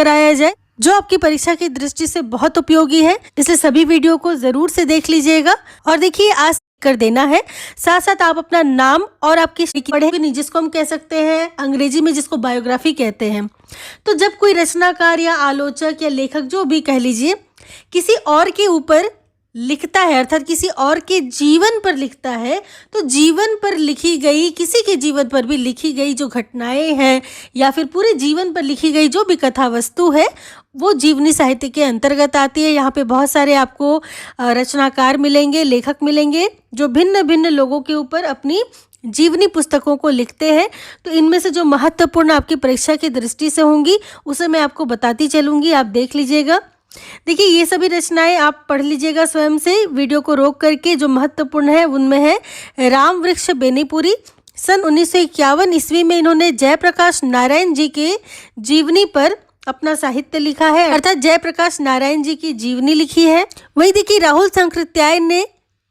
कराया जाए, जो आपकी परीक्षा की दृष्टि से बहुत उपयोगी है। इसलिए सभी वीडियो को जरूर से देख लीजिएगा। और देखिए, आज कर देना है, साथ साथ आप अपना नाम और आपकी पढ़े नहीं, जिसको हम कह सकते हैं अंग्रेजी में जिसको बायोग्राफी कहते हैं। तो जब कोई रचनाकार या आलोचक या लेखक, जो भी कह लीजिए, किसी और के ऊपर लिखता है, अर्थात किसी और के जीवन पर लिखता है, तो जीवन पर लिखी गई, किसी के जीवन पर भी लिखी गई जो घटनाएं हैं या फिर पूरे जीवन पर लिखी गई जो भी कथा वस्तु है, वो जीवनी साहित्य के अंतर्गत आती है। यहाँ पे बहुत सारे आपको रचनाकार मिलेंगे, लेखक मिलेंगे, जो भिन्न भिन्न लोगों के ऊपर अपनी जीवनी पुस्तकों को लिखते हैं। तो इनमें से जो महत्वपूर्ण आपकी परीक्षा की दृष्टि से होंगी, उसे मैं आपको बताती चलूँगी, आप देख लीजिएगा। देखिए, ये सभी रचनाएं आप पढ़ लीजिएगा स्वयं से, वीडियो को रोक करके। जो महत्वपूर्ण है उनमें है राम वृक्ष बेनीपुरी। सन 1951 ईस्वी में इन्होंने जयप्रकाश नारायण जी के जीवनी पर अपना साहित्य लिखा है, अर्थात जयप्रकाश नारायण जी की जीवनी लिखी है। वही देखिए, राहुल सांकृत्याय ने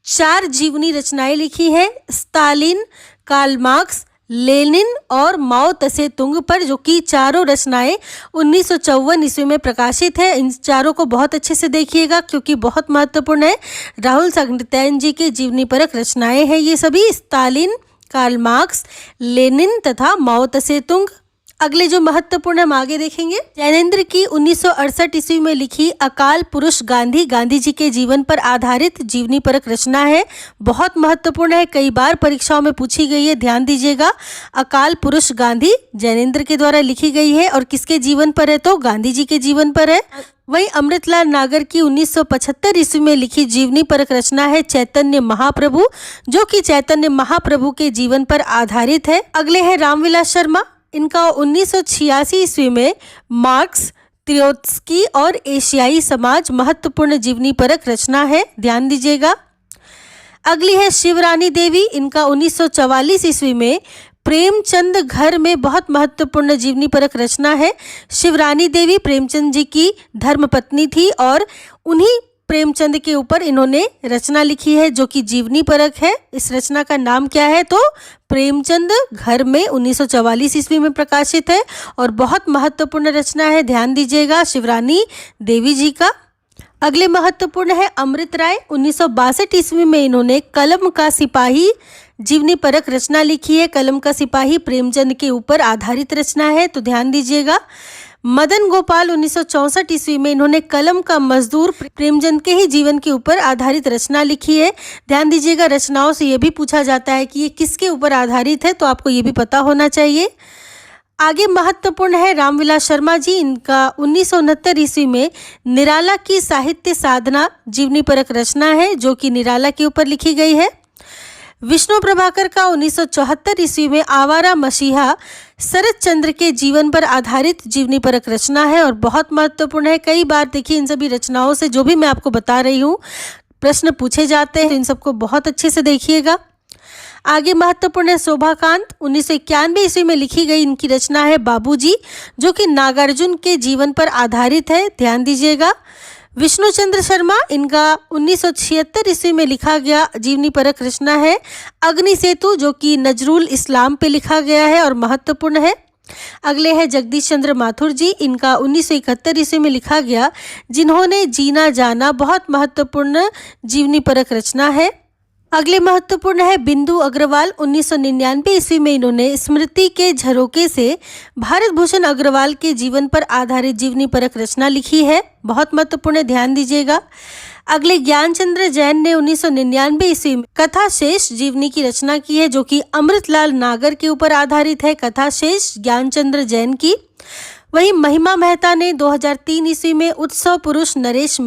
4 जीवनी रचनाएं लिखी है, स्टालिन, कार्ल मार्क्स, लेनिन और माओ तसे तुंग पर, जो कि चारों रचनाएं 1954 ईस्वी में प्रकाशित है। इन चारों को बहुत अच्छे से देखिएगा, क्योंकि बहुत महत्वपूर्ण है। राहुल सांकृत्यायन जी के जीवनी परक रचनाएं हैं ये सभी, स्टालिन, कार्ल मार्क्स, लेनिन तथा माओ तसे तुंग। अगले जो महत्वपूर्ण हम आगे देखेंगे, जैनेन्द्र की 1968 ईस्वी में लिखी अकाल पुरुष गांधी, गांधी जी के जीवन पर आधारित जीवनी परक रचना है, बहुत महत्वपूर्ण है, कई बार परीक्षाओं में पूछी गई है, ध्यान दीजिएगा। अकाल पुरुष गांधी जैनेन्द्र के द्वारा लिखी गई है, और किसके जीवन पर है, तो गांधी जी के जीवन पर है। वही अमृतलाल नागर की 1975 ईस्वी में लिखी जीवनी परक रचना है चैतन्य महाप्रभु, जो कि चैतन्य महाप्रभु के जीवन पर आधारित है। अगले है रामविलास शर्मा, इनका 1986 ईस्वी में मार्क्स, त्रोत्स्की और एशियाई समाज महत्वपूर्ण जीवनी परक रचना है, ध्यान दीजिएगा। अगली है शिवरानी देवी, इनका 1944 ईस्वी में प्रेमचंद घर में बहुत महत्वपूर्ण जीवनी परक रचना है। शिवरानी देवी प्रेमचंद जी की धर्मपत्नी थी, और उन्हीं प्रेमचंद के ऊपर इन्होंने रचना लिखी है, जो कि जीवनी परक है। इस रचना का नाम क्या है, तो प्रेमचंद घर में 1944 ईस्वी में प्रकाशित है, और बहुत महत्वपूर्ण रचना है, ध्यान दीजिएगा, शिवरानी देवी जी का। अगले महत्वपूर्ण है अमृत राय, 1962 ईस्वी में इन्होंने कलम का सिपाही जीवनी परक रचना लिखी है। कलम का सिपाही प्रेमचंद के ऊपर आधारित रचना है, तो ध्यान दीजिएगा। मदन गोपाल 1964 ईस्वी में इन्होंने कलम का मजदूर प्रेमचंद के ही जीवन के ऊपर आधारित रचना लिखी है, ध्यान दीजिएगा। रचनाओं से ये भी पूछा जाता है कि ये किसके ऊपर आधारित है, तो आपको ये भी पता होना चाहिए। आगे महत्वपूर्ण है रामविलास शर्मा जी, इनका 1969 ईस्वी में निराला की साहित्य साधना जीवनी परक रचना है, जो कि निराला के ऊपर लिखी गई है। विष्णु प्रभाकर का 1974 ईस्वी में आवारा मसीहा शरद चंद्र के जीवन पर आधारित जीवनी परक रचना है, और बहुत महत्वपूर्ण है। कई बार देखिए, इन सभी रचनाओं से जो भी मैं आपको बता रही हूँ प्रश्न पूछे जाते हैं, तो इन सबको बहुत अच्छे से देखिएगा। आगे महत्वपूर्ण है शोभाकांत, 1991 ईस्वी में लिखी गई इनकी रचना है बाबूजी, जो कि नागार्जुन के जीवन पर आधारित है, ध्यान दीजिएगा। विष्णुचंद्र शर्मा, इनका 1976 ईस्वी में लिखा गया जीवनी परक रचना है अग्नि सेतु, जो कि नजरुल इस्लाम पे लिखा गया है और महत्वपूर्ण है। अगले है जगदीश चंद्र माथुर जी, इनका 1971 ईस्वी में लिखा गया जिन्होंने जीना जाना, बहुत महत्वपूर्ण जीवनी परक रचना है। अगले महत्वपूर्ण है बिंदु अग्रवाल, 1999 ईस्वी में इन्होंने स्मृति के झरोके से भारत भूषण अग्रवाल के जीवन पर आधारित जीवनी परक रचना लिखी है, बहुत महत्वपूर्ण है, ध्यान दीजिएगा। अगले ज्ञानचंद्र जैन ने 1999 ईस्वी में कथा शेष जीवनी की रचना की है, जो कि अमृतलाल नागर के ऊपर आधारित है, कथा शेष ज्ञानचंद्र जैन की। वहीं महिमा मेहता ने 2003 ईस्वी में उत्सव पुरुष नरेश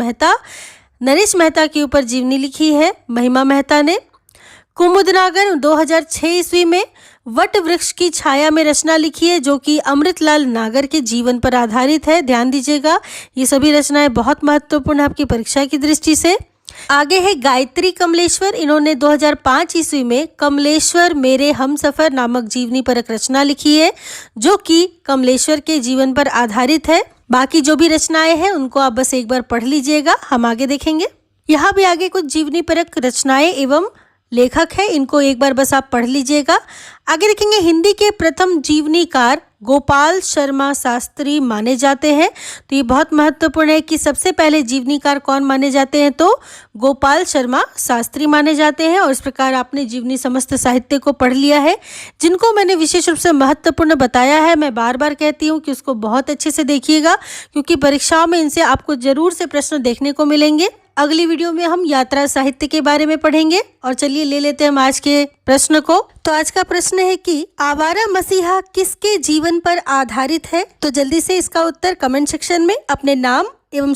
मेहता के ऊपर जीवनी लिखी है, महिमा मेहता ने। कुमुदनागर 2006 ईस्वी में वट वृक्ष की छाया में रचना लिखी है, जो कि अमृतलाल नागर के जीवन पर आधारित है, ध्यान दीजिएगा। ये सभी रचनाएं बहुत महत्वपूर्ण है आपकी परीक्षा की दृष्टि से। आगे है गायत्री कमलेश्वर, इन्होंने 2005 ईस्वी में कमलेश्वर मेरे हमसफर नामक जीवनी परक रचना लिखी है, जो कि कमलेश्वर के जीवन पर आधारित है। बाकी जो भी रचनाएं हैं उनको आप बस एक बार पढ़ लीजिएगा, हम आगे देखेंगे। यहाँ भी आगे कुछ जीवनी परक रचनाएं एवं लेखक है, इनको एक बार बस आप पढ़ लीजिएगा। आगे देखेंगे हिंदी के प्रथम जीवनीकार गोपाल शर्मा शास्त्री माने जाते हैं। तो ये बहुत महत्वपूर्ण है कि सबसे पहले जीवनीकार कौन माने जाते हैं, तो गोपाल शर्मा शास्त्री माने जाते हैं। और इस प्रकार आपने जीवनी समस्त साहित्य को पढ़ लिया है, जिनको मैंने विशेष रूप से महत्वपूर्ण बताया है। मैं बार बार कहती हूँ कि उसको बहुत अच्छे से देखिएगा, क्योंकि परीक्षाओं में इनसे आपको जरूर से प्रश्न देखने को मिलेंगे। अगली वीडियो में हम यात्रा साहित्य के बारे में पढ़ेंगे। और चलिए ले लेते हैं हम आज के प्रश्न को। तो आज का प्रश्न है कि आवारा मसीहा किसके जीवन पर आधारित है। तो जल्दी से इसका उत्तर कमेंट सेक्शन में अपने नाम एवं